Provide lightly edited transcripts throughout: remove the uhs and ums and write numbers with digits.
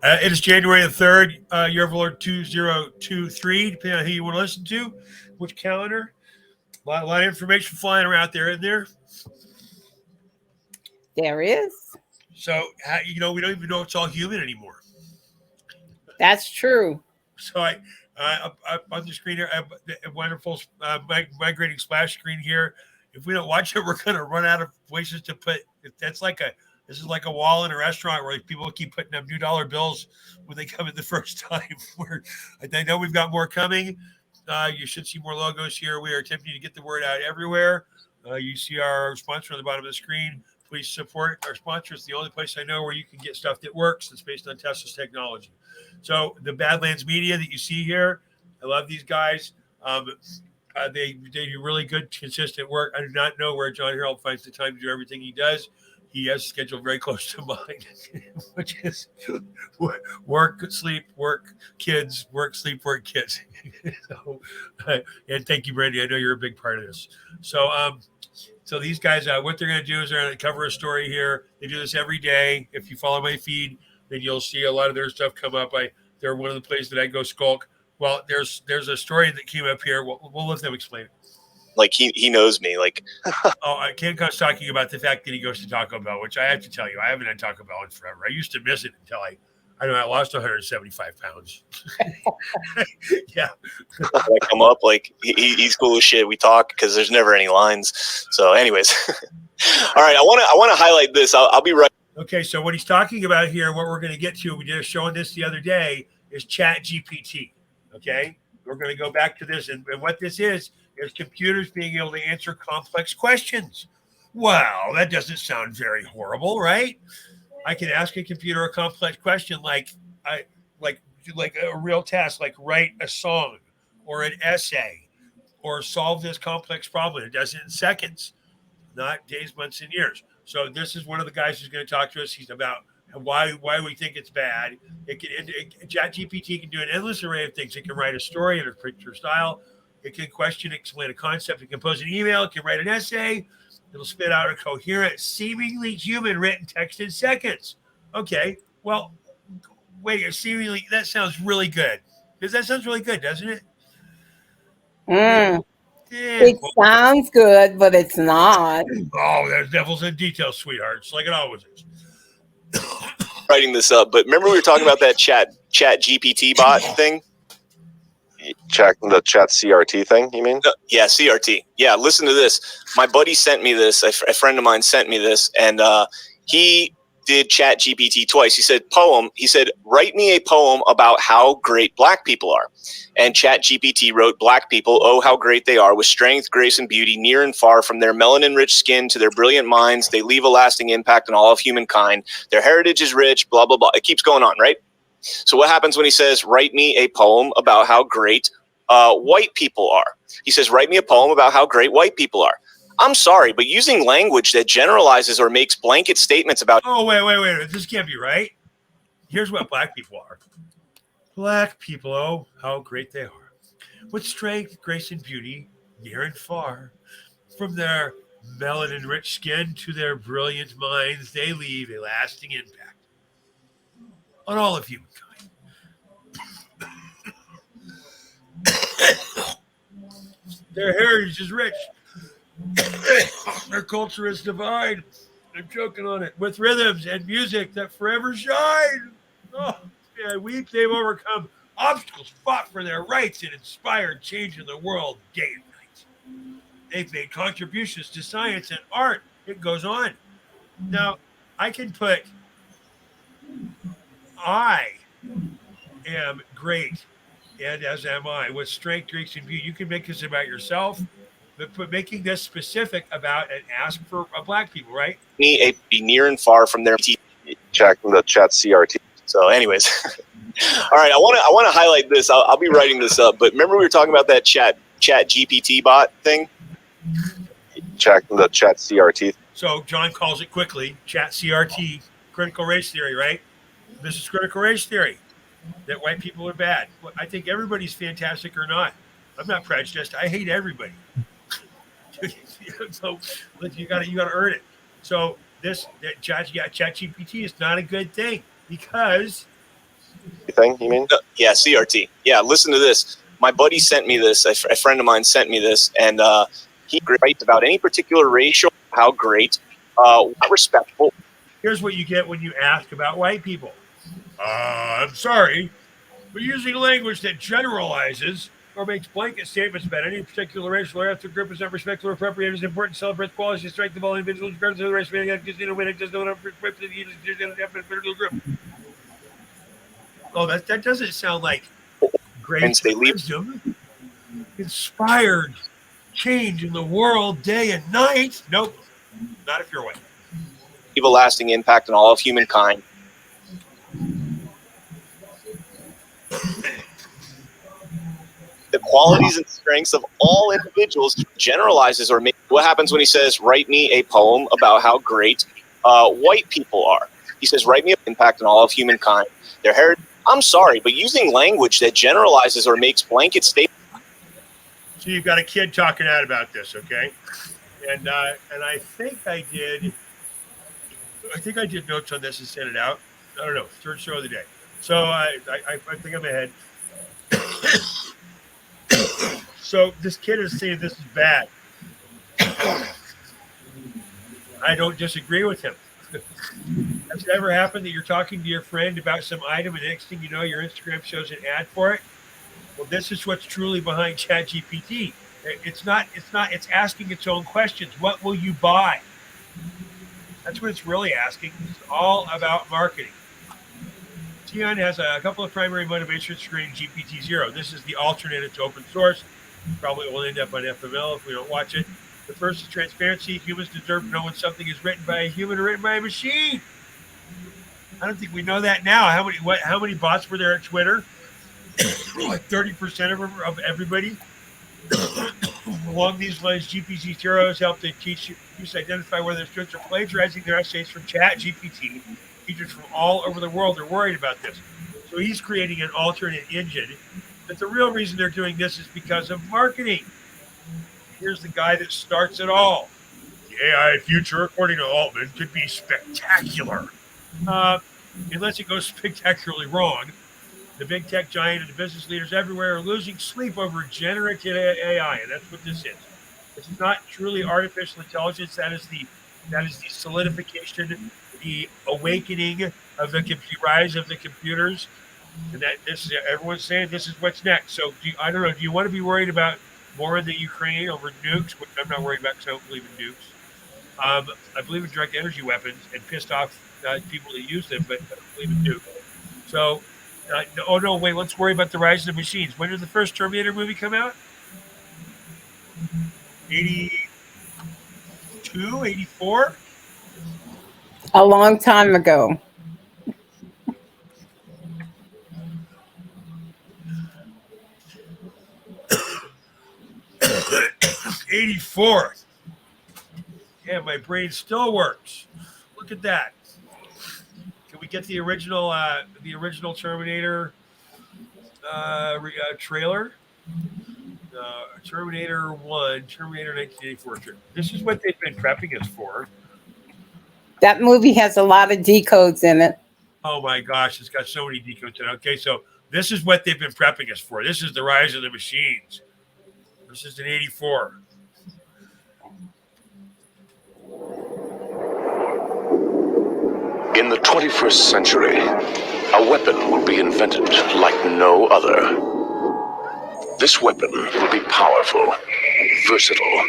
It is January the 3rd, year of Lord 2023, depending on who you want to listen to, which calendar. A lot of information flying around there, isn't there? There is. So, we don't even know it's all human anymore. That's true. So, on the screen here, I have a wonderful migrating splash screen here. If we don't watch it, we're going to run out of places to put. This is like a wall in a restaurant where people keep putting up $2 bills when they come in the first time. I know we've got more coming. You should see more logos here. We are attempting to get the word out everywhere. You see our sponsor on the bottom of the screen. Please support our sponsor. It's the only place I know where you can get stuff that works that's based on Tesla's technology. So the Badlands Media that you see here, I love these guys. They do really good, consistent work. I do not know where John Harold finds the time to do everything he does. He has a schedule very close to mine, which is work, sleep, work, kids, work, sleep, work, kids. And thank you, Brandy. I know you're a big part of this. So these guys, what they're going to do is they're going to cover a story here. They do this every day. If you follow my feed, then you'll see a lot of their stuff come up. They're one of the places that I go skulk. Well, there's a story that came up here. We'll let them explain it. Like he knows me. Like, Ken Cott's talking about the fact that he goes to Taco Bell, which I have to tell you, I haven't had Taco Bell in forever. I used to miss it until I lost 175 pounds. Yeah. I come up like he's cool as shit. We talk because there's never any lines. So, anyways, all right. I want to highlight this. I'll be right. Okay, so what he's talking about here, what we're going to get to, we did a show on this the other day, is Chat GPT. Okay, we're going to go back to this, and what this is computers being able to answer complex questions. Wow, that doesn't sound very horrible, right? I can ask a computer a complex question like a real task, like write a song or an essay or solve this complex problem. It does it in seconds, not days, months, and years. So this is one of the guys who's going to talk to us. He's about why we think it's bad. ChatGPT can do an endless array of things. It can write a story in a picture style. It can question, explain a concept. It can compose an email. It can write an essay. It'll spit out a coherent, seemingly human written text in seconds. Okay, well, wait, that sounds really good. Because that sounds really good, doesn't it? It sounds good, but it's not. Oh, there's devils in details, sweethearts, like it always is. Writing this up, but remember we were talking about that chat GPT bot thing? The chat CRT thing, you mean? Yeah, CRT. Yeah, listen to this. My buddy sent me this. A friend of mine sent me this, and he did Chat GPT twice. He said, write me a poem about how great black people are. And Chat GPT wrote, black people, oh, how great they are, with strength, grace, and beauty, near and far, from their melanin-rich skin to their brilliant minds. They leave a lasting impact on all of humankind. Their heritage is rich, blah, blah, blah. It keeps going on, right? So what happens when he says, write me a poem about how great white people are? He says, write me a poem about how great white people are. I'm sorry, but using language that generalizes or makes blanket statements about... Oh, wait. This can't be right. Here's what black people are. Black people, oh, how great they are. With strength, grace, and beauty, near and far. From their melanin-rich skin to their brilliant minds, they leave a lasting impact on all of humankind. Their heritage is rich. Their culture is divine. I'm choking on it. With rhythms and music that forever shine. Oh, I weep they've overcome obstacles, fought for their rights, and inspired change in the world day and night. They've made contributions to science and art. It goes on. Now, I can put, I am great, and as am I, with strength, grace, and beauty. You can make this about yourself, but making this specific about and ask for black people, right? Be near and far from their... The chat CRT. So anyways, all right, I want to highlight this. I'll be writing this up, but remember we were talking about that chat GPT bot thing? The chat CRT. So John calls it quickly, chat CRT, critical race theory, right? This is critical race theory, that white people are bad. Well, I think everybody's fantastic or not. I'm not prejudiced. I hate everybody. So you got to earn it. So chat GPT is not a good thing because thing, you mean? Yeah, CRT. Yeah, listen to this. My buddy sent me this. A friend of mine sent me this, and he writes about any particular racial, how great, what respectful. Here's what you get when you ask about white people. I'm sorry, but using language that generalizes or makes blanket statements about any particular racial or ethnic group is not respectful or appropriate. It's important to celebrate qualities and strength of all individuals, regardless of the race, when it does not group. Oh, that doesn't sound like great And they leave wisdom. Inspired change in the world day and night. Nope, not if you're white. a lasting impact on all of humankind. The qualities and strengths of all individuals generalizes or makes. What happens when he says, write me a poem about how great white people are? He says, write me an impact on all of humankind. Their heritage. I'm sorry, but using language that generalizes or makes blanket statements. So you've got a kid talking out about this, okay? And I think I did notes on this and sent it out. I don't know, third show of the day. So I think I'm ahead. So this kid is saying this is bad. I don't disagree with him. Has it ever happened that you're talking to your friend about some item and the next thing you know, your Instagram shows an ad for it? Well, this is what's truly behind ChatGPT. It's asking its own questions. What will you buy? That's what it's really asking. It's all about marketing. Tion has a couple of primary motivations for creating GPT-0. This is the alternative to open source. Probably will end up on FML if we don't watch it. The first is transparency. Humans deserve to know when something is written by a human or written by a machine. I don't think we know that now. How many bots were there at Twitter? Like 30% of everybody. Along these lines, GPT-0 has helped to teach you to identify whether students are plagiarizing their essays from ChatGPT. Teachers from all over the world are worried about this. So he's creating an alternate engine. But the real reason they're doing this is because of marketing. Here's the guy that starts it all. The AI future, according to Altman, could be spectacular. Unless it goes spectacularly wrong. The big tech giant and the business leaders everywhere are losing sleep over generative AI, and that's what this is. This is not truly artificial intelligence. That is the solidification, the awakening of the rise of the computers, and that this is everyone's saying this is what's next. So I don't know. Do you want to be worried about war in the Ukraine over nukes? Which I'm not worried about because I don't believe in nukes. I believe in direct energy weapons and pissed off people that use them, but I don't believe in nukes. So. Oh, no, wait, let's worry about the rise of the machines. When did the first Terminator movie come out? 82, 84? A long time ago. '84. Yeah, my brain still works. Look at that. Can we get the original Terminator trailer? Terminator 1, Terminator 1984. This is what they've been prepping us for. That movie has a lot of decodes in it. Oh my gosh, it's got so many decodes in it. Okay, so this is what they've been prepping us for. This is the rise of the machines. This is in '84. In the 21st century, a weapon will be invented like no other. This weapon will be powerful, versatile,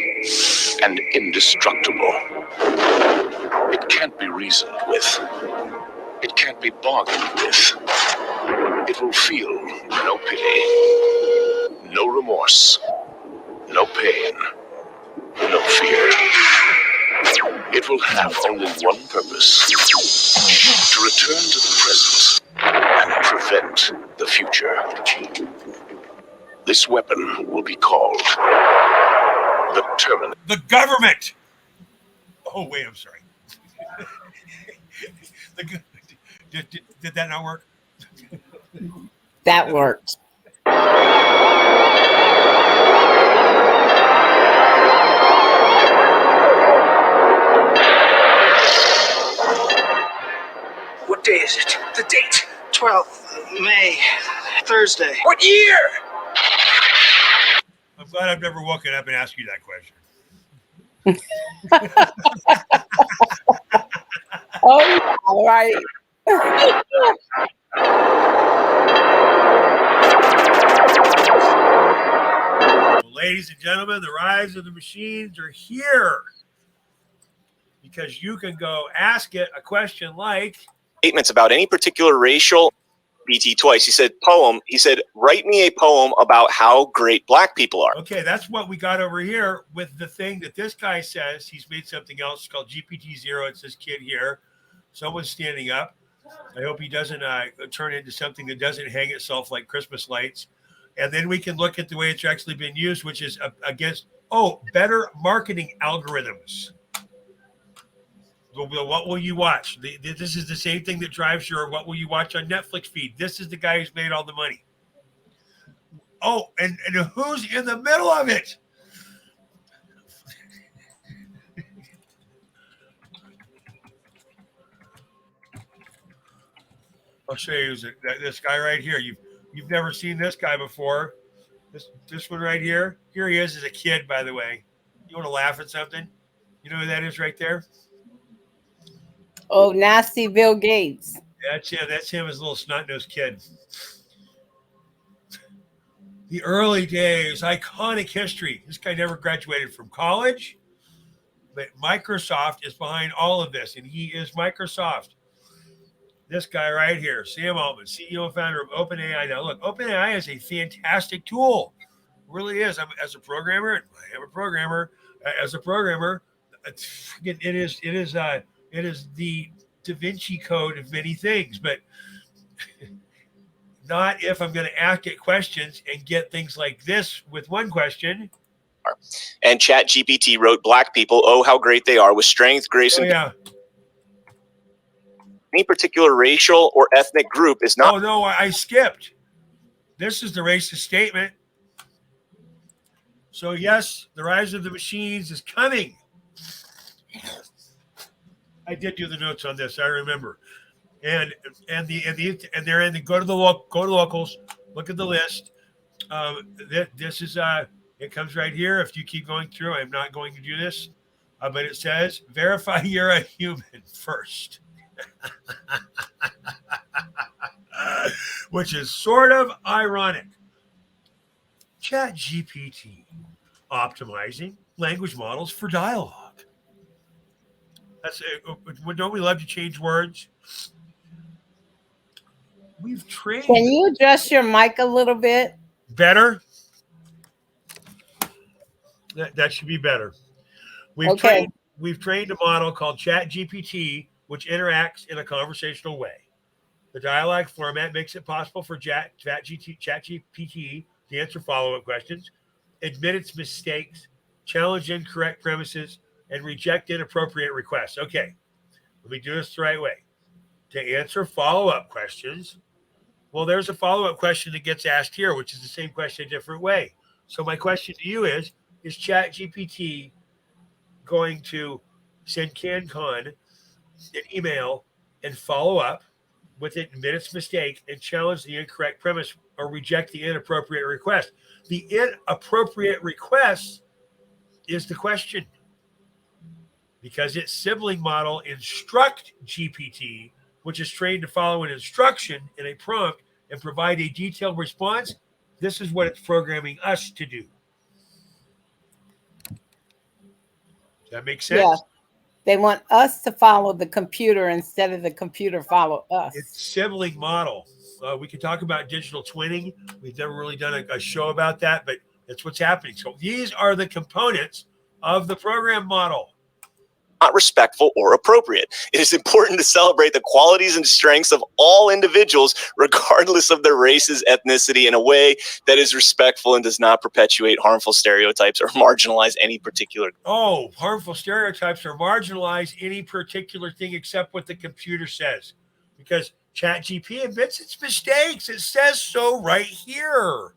and indestructible. It can't be reasoned with. It can't be bargained with. It will feel no pity, no remorse, no pain, no fear. It will have only one purpose: to return to the present and prevent the future. This weapon will be called the Terminator. The government. Oh wait, I'm sorry. Did that not work? That worked. What day is it? The date? 12th, May, Thursday. What year? I'm glad I've never woken up and asked you that question. Oh, yeah, all right. Well, ladies and gentlemen, the rise of the machines are here because you can go ask it a question like Statements about any particular racial. BT twice. He said poem. He said, write me a poem about how great black people are. Okay, that's what we got over here with the thing that this guy says. He's made something else called GPT-0. It's this kid here. Someone's standing up. I hope he doesn't turn into something that doesn't hang itself like Christmas lights. And then we can look at the way it's actually been used, which is against, better marketing algorithms. What will you watch? This is the same thing that drives your what will you watch on Netflix feed. This is the guy who's made all the money. Oh, and who's in the middle of it? I'll show you this guy right here. You've never seen this guy before. This one right here. Here he is as a kid, by the way. You want to laugh at something? You know who that is right there? Oh, nasty Bill Gates. That's him. That's him as a little snot-nosed kid. The early days, iconic history. This guy never graduated from college, but Microsoft is behind all of this, and he is Microsoft. This guy right here, Sam Altman, CEO and founder of OpenAI. Now, look, OpenAI is a fantastic tool. It really is. As a programmer, I am a programmer. As a programmer, it is the Da Vinci Code of many things, but not if I'm going to ask it questions and get things like this with one question. And Chat GPT wrote black people, oh, how great they are, with strength, grace, and any particular racial or ethnic group is not. Oh, no, I skipped. This is the racist statement. So, yes, the rise of the machines is coming. I did do the notes on this. I remember, and they're in the go to locals. Look at the list. This is it comes right here. If you keep going through, I'm not going to do this, but it says verify you're a human first, which is sort of ironic. Chat GPT optimizing language models for dialogue. That's don't we love to change words? We've trained. Can you adjust your mic a little bit? Better? That should be better. We've trained a model called Chat GPT, which interacts in a conversational way. The dialogue format makes it possible for Chat GPT to answer follow-up questions, admit its mistakes, challenge incorrect premises, and reject inappropriate requests. Okay, let me do this the right way. To answer follow-up questions, well, there's a follow-up question that gets asked here, which is the same question a different way. So my question to you is ChatGPT going to send CanCon an email and follow up with it, admit its mistake, and challenge the incorrect premise or reject the inappropriate request? The inappropriate request is the question, because its sibling model Instruct GPT, which is trained to follow an instruction in a prompt and provide a detailed response, this is what it's programming us to do. Does that make sense? Yeah. They want us to follow the computer instead of the computer follow us. It's sibling model. We can talk about digital twinning. We've never really done a show about that, but that's what's happening. So these are the components of the program model. Not respectful or appropriate. It is important to celebrate the qualities and strengths of all individuals, regardless of their races, ethnicity, in a way that is respectful and does not perpetuate harmful stereotypes or marginalize any particular. Oh, harmful stereotypes or marginalize any particular thing except what the computer says, because ChatGPT admits its mistakes. It says so right here.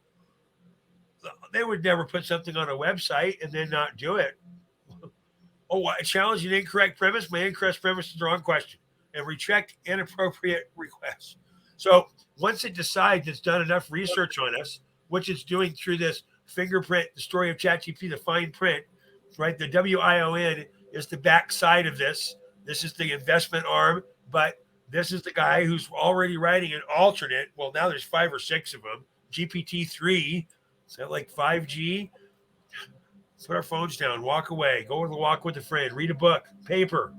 They would never put something on a website and then not do it. Oh, I challenge an incorrect premise. My incorrect premise is the wrong question, and reject inappropriate requests. So once it decides it's done enough research on us, which it's doing through this fingerprint, the story of ChatGPT, the fine print, right? The WION is the back side of this. This is the investment arm, but this is the guy who's already writing an alternate. Well, now there's 5 or 6 of them. GPT-3, is that like 5G? Put our phones down, walk away, go on a walk with a friend, read a book, paper,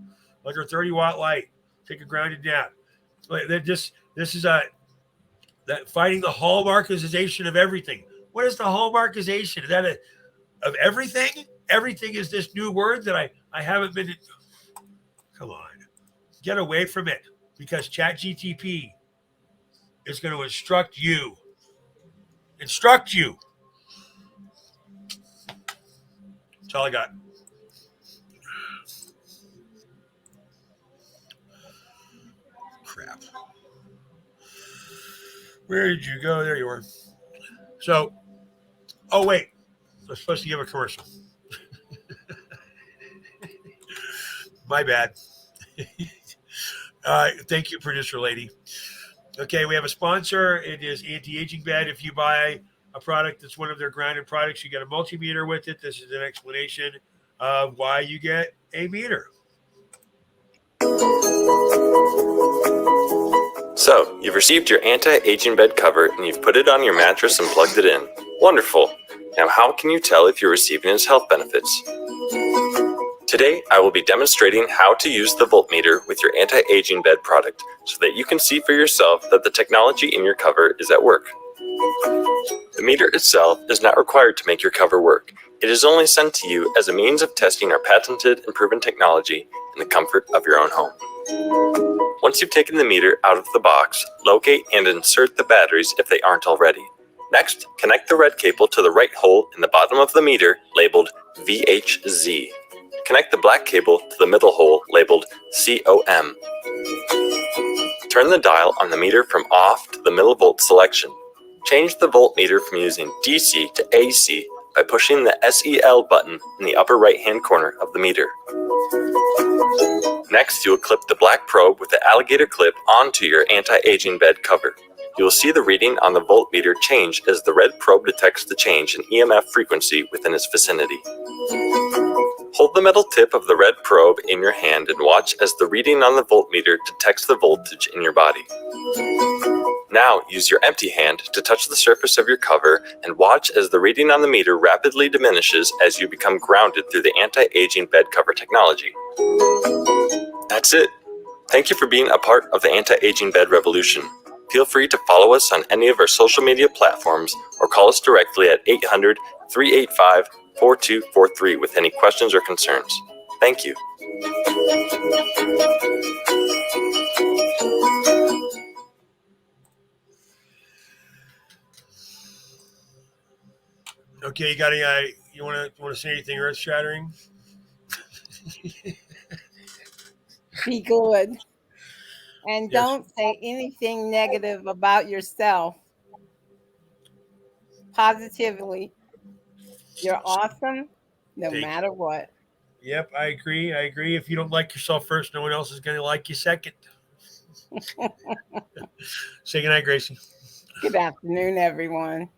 under 30-watt light, take a grounded nap. This is that finding the hallmarkization of everything. What is the hallmarkization? Is that of everything? Everything is this new word that I haven't been. Come on, get away from it, because ChatGPT is going to instruct you. Instruct you. That's all I got. Crap. Where did you go? There you were. So, oh wait, I was supposed to give a commercial. My bad. Thank you, producer lady. Okay, we have a sponsor. It is Anti-Aging Bed. If you buy a product that's one of their grounded products, you get a multimeter with it. This is an explanation of why you get a meter. So, you've received your anti-aging bed cover and you've put it on your mattress and plugged it in. Wonderful. Now, how can you tell if you're receiving its health benefits? Today, I will be demonstrating how to use the voltmeter with your anti-aging bed product so that you can see for yourself that the technology in your cover is at work. The meter itself is not required to make your cover work. It is only sent to you as a means of testing our patented and proven technology in the comfort of your own home. Once you've taken the meter out of the box, locate and insert the batteries if they aren't already. Next, connect the red cable to the right hole in the bottom of the meter labeled VHZ. Connect the black cable to the middle hole labeled COM. Turn the dial on the meter from off to the millivolt selection. Change the voltmeter from using DC to AC by pushing the SEL button in the upper right-hand corner of the meter. Next, you will clip the black probe with the alligator clip onto your anti-aging bed cover. You will see the reading on the voltmeter change as the red probe detects the change in EMF frequency within its vicinity. Hold the metal tip of the red probe in your hand and watch as the reading on the voltmeter detects the voltage in your body. Now use your empty hand to touch the surface of your cover and watch as the reading on the meter rapidly diminishes as you become grounded through the anti-aging bed cover technology. That's it. Thank you for being a part of the anti-aging bed revolution. Feel free to follow us on any of our social media platforms or call us directly at 800-385-4243 with any questions or concerns. Thank you. Okay, you got any? You want to say anything earth-shattering? Be good. And Yes. don't say anything negative about yourself. Positively. You're awesome no Thank matter what. Yep, I agree. I agree. If you don't like yourself first, no one else is going to like you second. Say goodnight, Gracie. Good afternoon, everyone.